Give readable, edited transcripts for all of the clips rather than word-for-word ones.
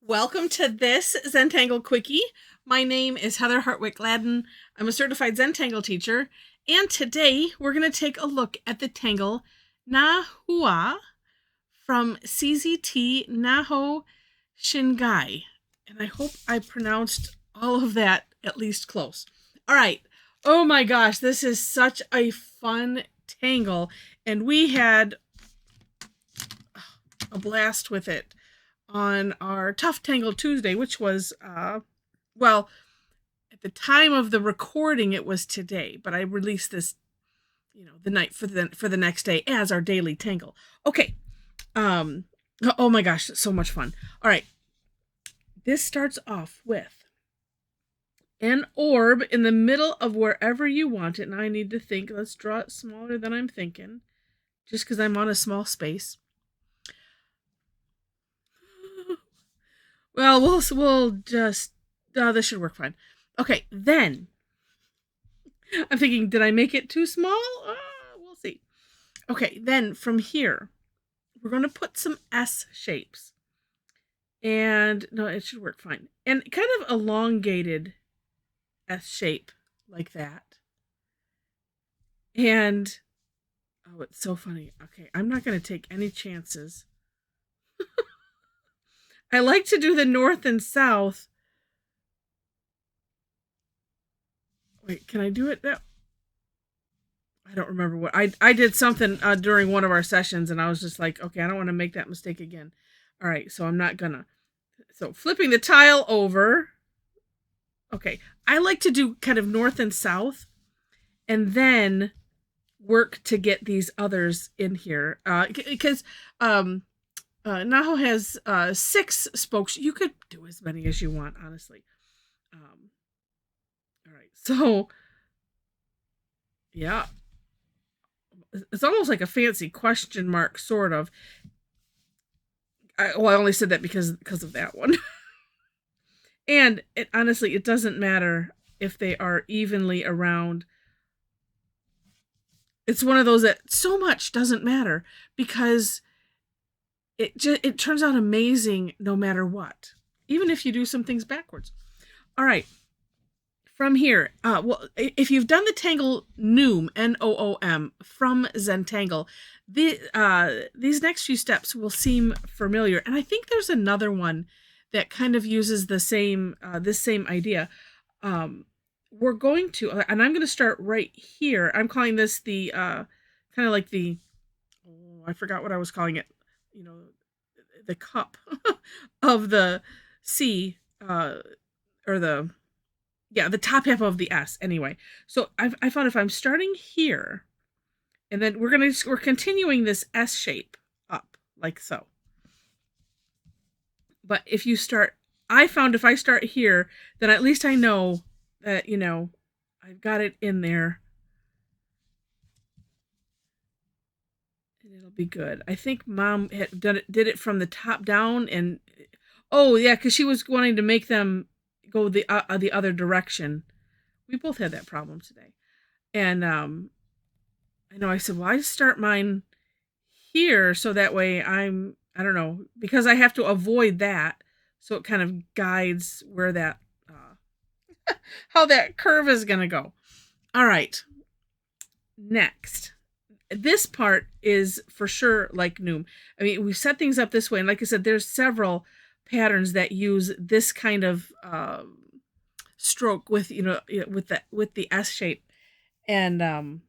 Welcome to this Zentangle Quickie. My name is Heather Hartwick Gladden. I'm a Certified Zentangle Teacher, and today we're going to take a look at the tangle Na-Hua from CZT Naho Shingai. And I hope I pronounced all of that at least close. All right. Oh my gosh, this is such a fun tangle, and we had a blast with it on our Tough Tangle Tuesday, which was, well, at the time of the recording, it was today, but I released this, the night for the next day as our daily tangle. Okay. Oh my gosh, so much fun. All right. This starts off with an orb in the middle of wherever you want it. And I need to think. Let's draw it smaller than I'm thinking, just because I'm on a small space. Well, we'll just, this should work fine. Okay, then, I'm thinking, did I make it too small? We'll see. Okay, then from here, we're going to put some S shapes. And, no, it should work fine. And kind of elongated S shape like that. And, oh, it's so funny. Okay, I'm not going to take any chances. I like to do the north and south. Wait, can I do it now? I don't remember what I did something during one of our sessions, and I was just like, okay, I don't want to make that mistake again. All right, so I'm not gonna. So flipping the tile over. Okay, I like to do kind of north and south, and then work to get these others in here because Naho has 6 spokes. You could do as many as you want, honestly. All right, so yeah, it's almost like a fancy question mark, sort of. I only said that because of that one. And honestly, it doesn't matter if they are evenly around. It's one of those that so much doesn't matter because it turns out amazing no matter what, even if you do some things backwards. All right. From here, well, if you've done the tangle Noom, Noom, from Zentangle, these next few steps will seem familiar. And I think there's another one that kind of uses the same, this same idea. We're going to, and I'm going to start right here. I'm calling this the, kind of like the, oh, I forgot what I was calling it, the cup of the C, or the top half of the S anyway. So I found if I'm starting here, and then we're continuing this S shape up like so. But if you start, I found if I start here, then at least I know that, I've got it in there. And it'll be good. I think Mom did it from the top down, and oh yeah, because she was wanting to make them go the other direction. We both had that problem today. And I know I said, well, I start mine here so that way I don't know, because I have to avoid that. So it kind of guides where that, how that curve is going to go. All right. Next. This part is for sure like Noom. I mean, we set things up this way. And like I said, there's several patterns that use this kind of stroke with, with the S shape. And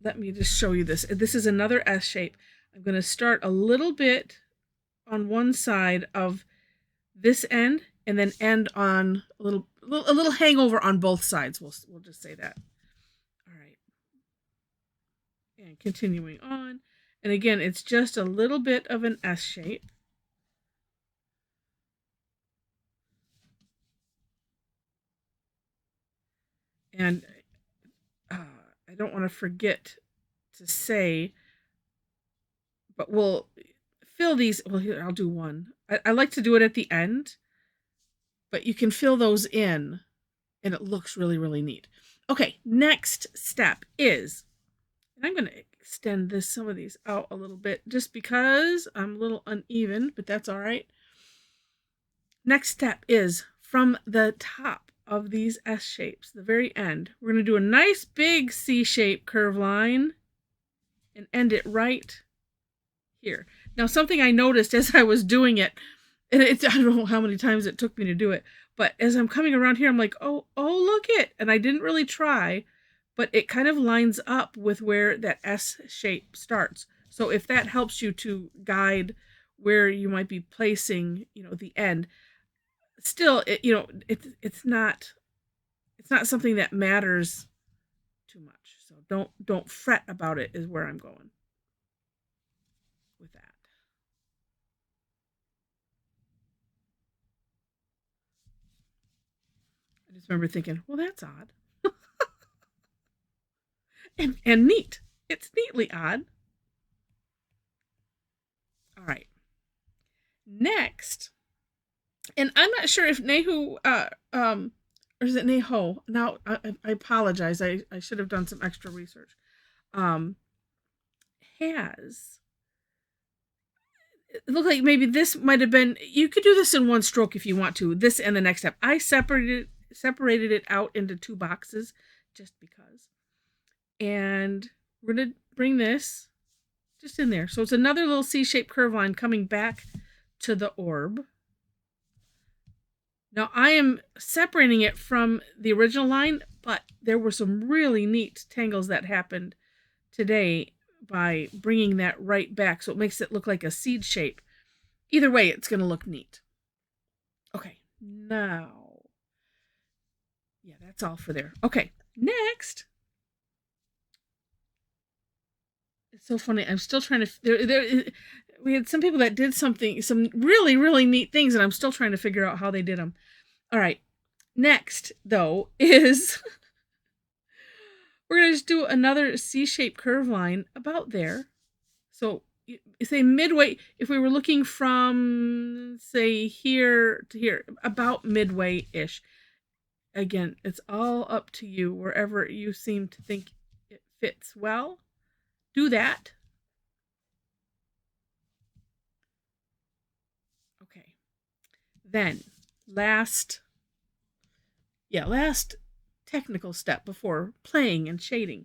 let me just show you this. This is another S shape. I'm going to start a little bit on one side of this end and then end on a little hangover on both sides. We'll just say that. All right. And continuing on. And again, it's just a little bit of an S shape. And I don't want to forget to say, but we'll fill these. Well, here, I'll do one. I like to do it at the end, but you can fill those in, and it looks really, really neat. Okay, next step is, and I'm going to extend some of these out a little bit just because I'm a little uneven, but that's all right. Next step is from the top of these S shapes, the very end, we're going to do a nice big C-shaped curve line and end it right here. Now, something I noticed as I was doing it, and I don't know how many times it took me to do it, but as I'm coming around here, I'm like, oh, look it. And I didn't really try, but it kind of lines up with where that S shape starts. So if that helps you to guide where you might be placing, the end, still, it's not something that matters too much. So don't fret about it is where I'm going with that. I just remember thinking, well, that's odd. and neat. It's neatly odd. All right. Next, and I'm not sure if Na-Hua, or is it Na-Hua? Now, I apologize. I should have done some extra research. Has, it looked like maybe this might have been, you could do this in one stroke if you want to, this and the next step. I separated it out into 2 boxes just because. And we're going to bring this just in there. So it's another little C-shaped curve line coming back to the orb. Now I am separating it from the original line, but there were some really neat tangles that happened today by bringing that right back. So it makes it look like a seed shape. Either way, it's going to look neat. Okay, now, yeah, that's all for there. Okay, next. It's so funny. I'm still trying to. We had some people that did some really, really neat things, and I'm still trying to figure out how they did them. All right. Next, though, is we're going to just do another C-shaped curve line about there. So, say midway, if we were looking from, say, here to here, about midway-ish. Again, it's all up to you, wherever you seem to think it fits well. Do that. Okay. Then, last technical step before playing and shading.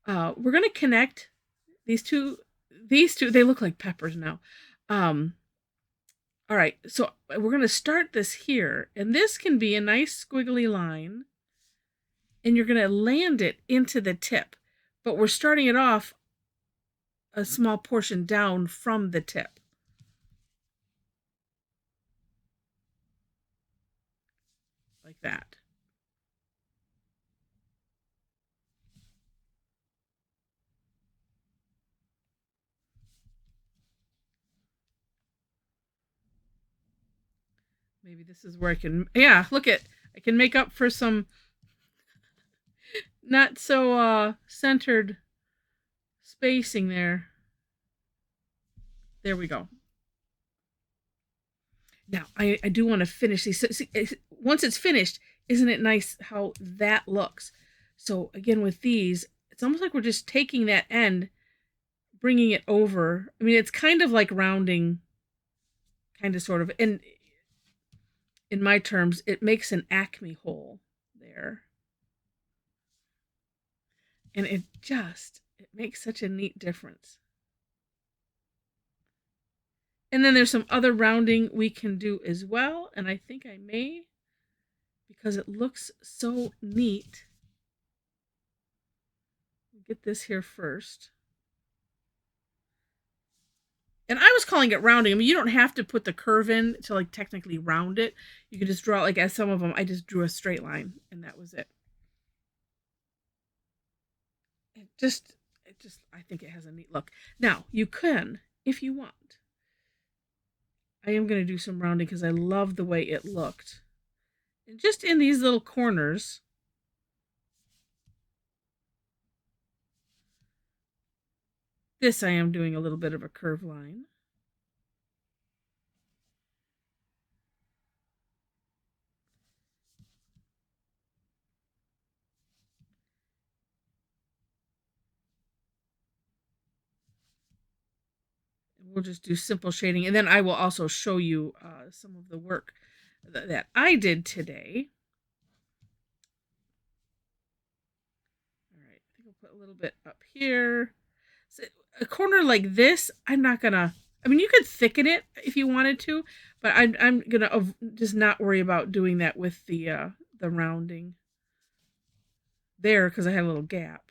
We're going to connect these two, they look like peppers now. All right, so we're going to start this here, and this can be a nice squiggly line, and you're going to land it into the tip, but we're starting it off a small portion down from the tip. Like that. Maybe this is where I can, yeah, look at, I can make up for some not so centered spacing there. There we go. Now, I do want to finish these. See, once it's finished, isn't it nice how that looks? So again, with these, it's almost like we're just taking that end, bringing it over. I mean, it's kind of like rounding, kind of sort of. And in my terms, it makes an acme hole there. And it makes such a neat difference. And then there's some other rounding we can do as well. And I think I may, because it looks so neat. Get this here first. And I was calling it rounding. I mean, you don't have to put the curve in to like technically round it. You can just draw, like as some of them, I just drew a straight line and that was it. I think it has a neat look. Now, you can, if you want. I am going to do some rounding because I love the way it looked. And just in these little corners, this I am doing a little bit of a curve line. we'll just do simple shading, and then I will also show you some of the work that I did today. All right, I think I'll put a little bit up here. So a corner like this, I'm not gonna. I mean, you could thicken it if you wanted to, but I'm gonna just not worry about doing that with the rounding there because I had a little gap.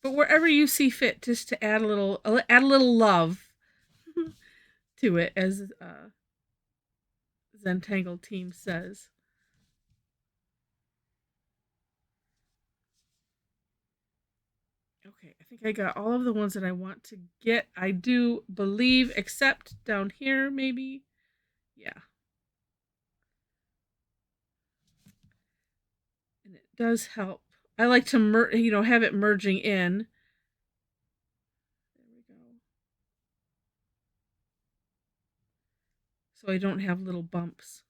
But wherever you see fit, just to add a little love to it, as Zentangle team says. Okay, I think I got all of the ones that I want to get. I do believe, except down here, maybe. Yeah. And it does help. I like to have it merging in. There we go. So I don't have little bumps.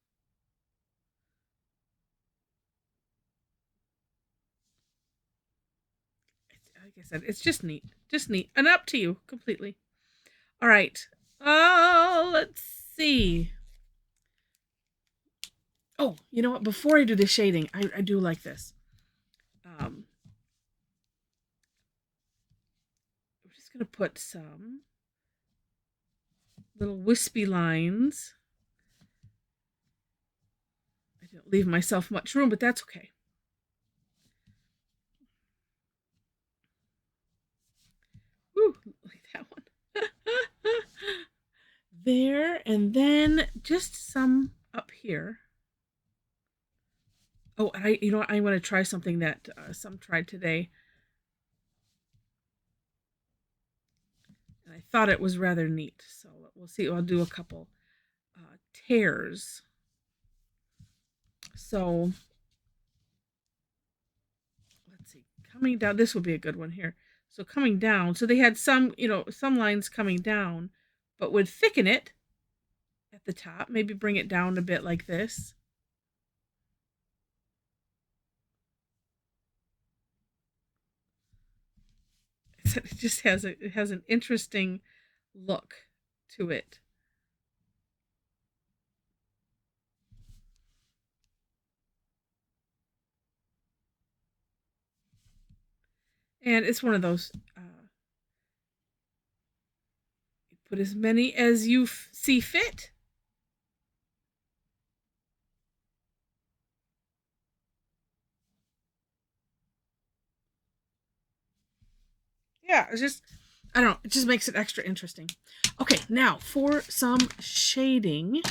Like I said, it's just neat. Just neat. And up to you completely. All right. Let's see. Oh, you know what? Before I do the shading, I do like this. I'm just going to put some little wispy lines. I didn't leave myself much room, but that's okay. Ooh, like that one. There, and then just some up here. Oh, I'm going to try something that some tried today. And I thought it was rather neat. So we'll see. I'll do a couple tears. So let's see. Coming down, this will be a good one here. So coming down, so they had some lines coming down, but would thicken it at the top, maybe bring it down a bit like this. It just has an interesting look to it. And it's one of those, put as many as you see fit. Yeah, it's just, I don't know, it just makes it extra interesting. Okay, now for some shading.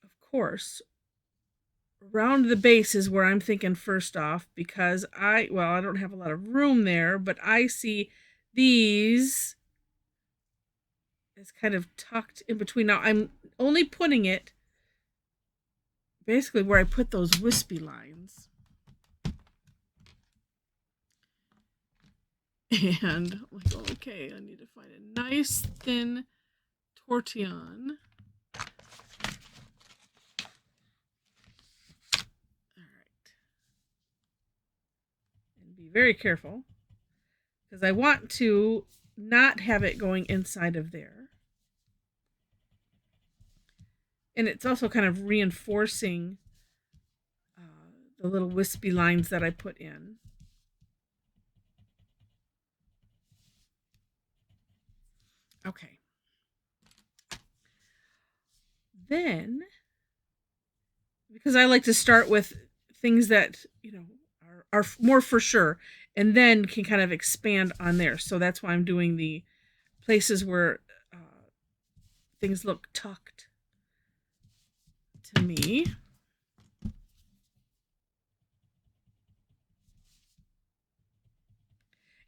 Of course, around the base is where I'm thinking first off, because I don't have a lot of room there, but I see these as kind of tucked in between. Now I'm only putting it basically where I put those wispy lines. And I'm like, okay, I need to find a nice thin tortillon. Be very careful because I want to not have it going inside of there. And it's also kind of reinforcing the little wispy lines that I put in. Okay. Then, because I like to start with things that, are more for sure, and then can kind of expand on there. So that's why I'm doing the places where things look tucked to me.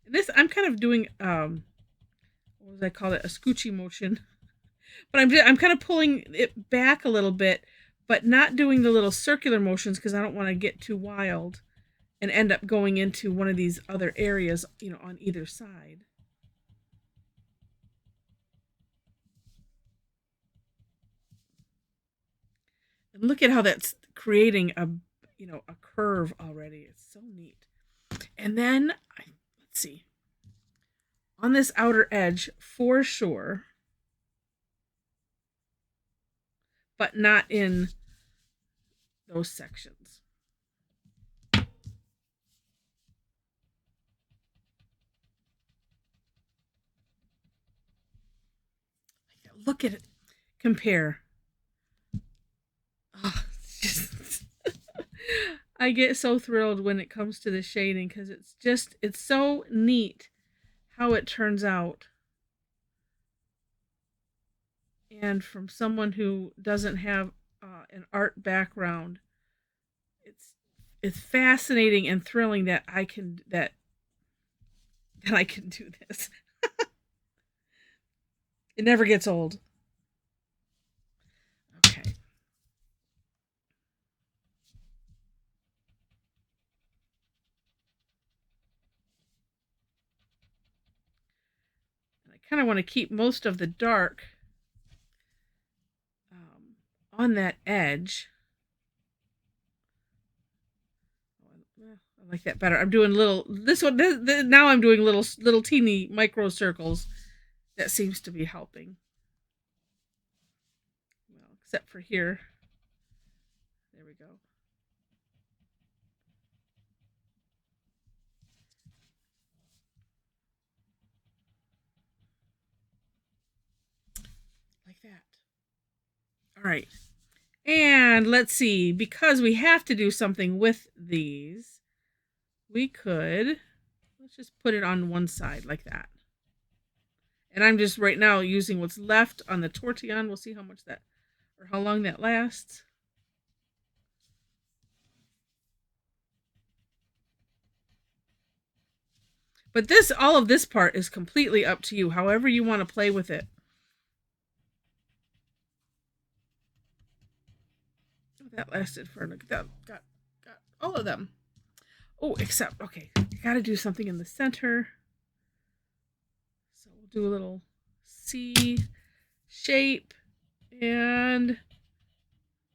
And this, I'm kind of doing, what was I call it? A scoochie motion. But I'm kind of pulling it back a little bit, but not doing the little circular motions because I don't want to get too wild and end up going into one of these other areas, on either side. And look at how that's creating a curve already. It's so neat. And then, let's see, on this outer edge, for sure, but not in those sections. Look at it. Compare. Oh, I get so thrilled when it comes to the shading because it's so neat how it turns out. And from someone who doesn't have an art background, it's fascinating and thrilling that I can do this. It never gets old. Okay. I kind of want to keep most of the dark on that edge. I like that better. I'm doing now I'm doing little teeny micro circles. That seems to be helping. Well, except for here. There we go. Like that. All right. And let's see, because we have to do something with these, let's just put it on one side like that. And I'm just right now using what's left on the Tortillion. We'll see how long that lasts. But all of this part is completely up to you, however you want to play with it. That lasted for got all of them. Oh, except okay, I got to do something in the center. So we'll do a little C shape and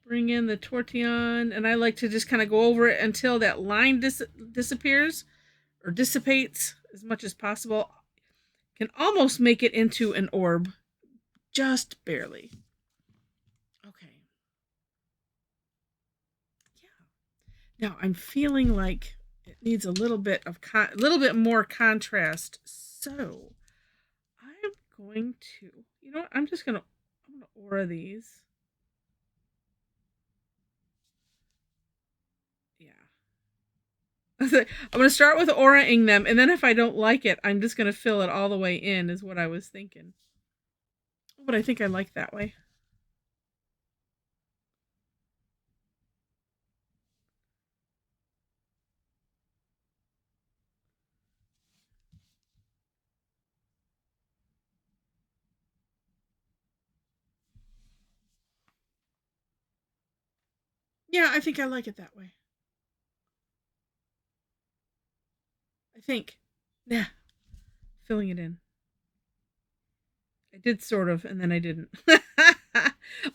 bring in the Tortillion, and I like to just kind of go over it until that line disappears or dissipates as much as possible. Can almost make it into an orb, just barely. Okay. Yeah. Now I'm feeling like it needs a little bit more contrast. So I'm going to, I'm gonna aura these. Yeah. I'm going to start with aura-ing them, and then if I don't like it, I'm just going to fill it all the way in, is what I was thinking. But I think I like that way. Yeah, I think I like it that way. I think. Yeah. Filling it in. I did sort of, and then I didn't.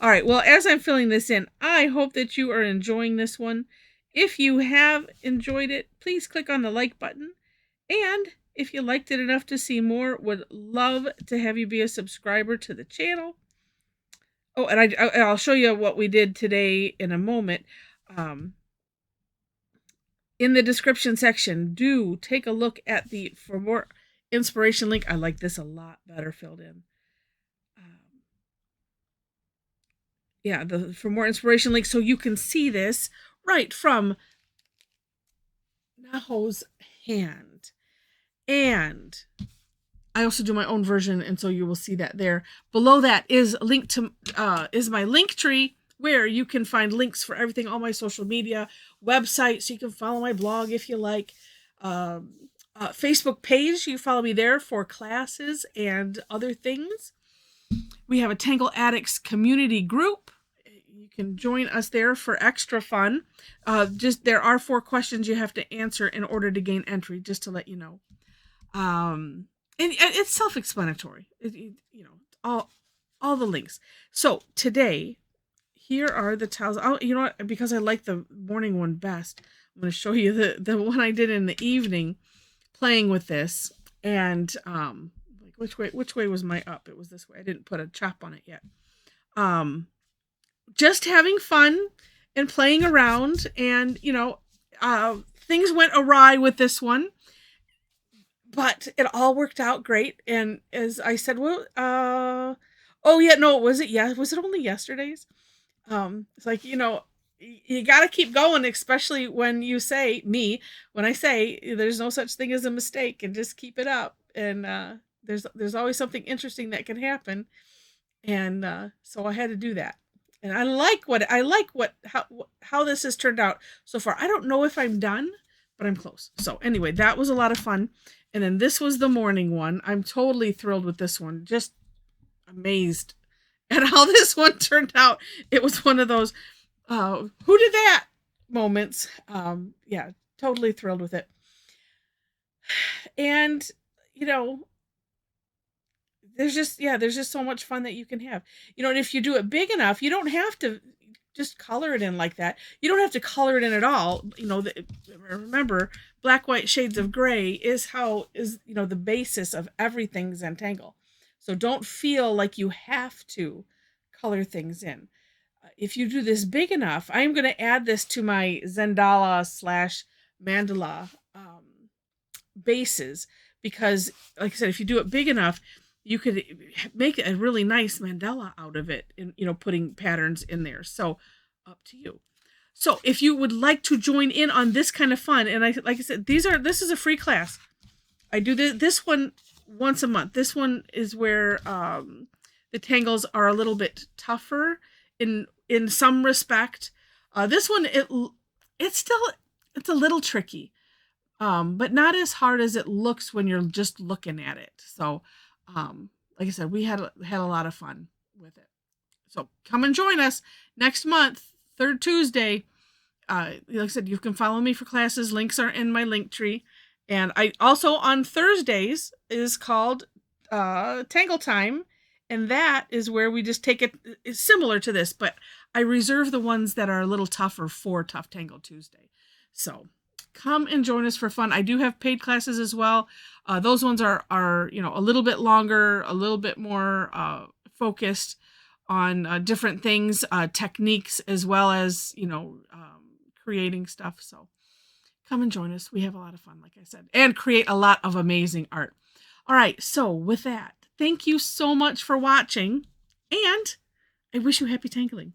All right. Well, as I'm filling this in, I hope that you are enjoying this one. If you have enjoyed it, please click on the like button. And if you liked it enough to see more, would love to have you be a subscriber to the channel. Oh, and I'll show you what we did today in a moment. In the description section, do take a look at for more inspiration link. I like this a lot better filled in. Yeah, for more inspiration link, so you can see this right from Na-Hua's hand. And I also do my own version, and so you will see that there. Below that is a link to is my link tree, where you can find links for everything, all my social media, website, so you can follow my blog if you like. Facebook page, you follow me there for classes and other things. We have a Tangle Addicts community group. You can join us there for extra fun. There are 4 questions you have to answer in order to gain entry, just to let you know. And it's self-explanatory. All the links. So today, here are the towels. Oh, you know what? Because I like the morning one best, I'm going to show you the one I did in the evening playing with this. And like which way was my up? It was this way. I didn't put a chop on it yet. Just having fun and playing around, and things went awry with this one, but it all worked out great. And as I said, well, oh yeah, no, was it? Yeah, was it only yesterday's? It's like, you got to keep going, especially when when I say there's no such thing as a mistake, and just keep it up. And there's always something interesting that can happen. And so I had to do that. And I like how this has turned out so far. I don't know if I'm done, but I'm close. So anyway, that was a lot of fun. And then this was the morning one. I'm totally thrilled with this one. Just amazed at how this one turned out. It was one of those, who did that moments. Yeah, totally thrilled with it. And, there's just so much fun that you can have. And if you do it big enough, you don't have to just color it in like that. You don't have to color it in at all. Remember, black, white shades of gray is the basis of everything Zentangle. So don't feel like you have to color things in. If you do this big enough, I'm going to add this to my Zendala/Mandala bases, because, like I said, if you do it big enough, you could make a really nice mandala out of it, and putting patterns in there. So up to you. So if you would like to join in on this kind of fun, and like I said, this is a free class. I do this one once a month. This one is where the tangles are a little bit tougher in some respect. This one it's a little tricky, but not as hard as it looks when you're just looking at it. So like I said, we had a lot of fun with it. So come and join us next month, third Tuesday. Like I said, you can follow me for classes. Links are in my link tree. And I also, on Thursdays, is called Tangle Time. And that is where we just take it's similar to this, but I reserve the ones that are a little tougher for Tough Tangle Tuesday. So come and join us for fun. I do have paid classes as well. Those ones are a little bit longer, a little bit more focused on different things, techniques, as well as creating stuff. So come and join us. We have a lot of fun, like I said, and create a lot of amazing art. All right. So with that, thank you so much for watching, and I wish you happy tangling.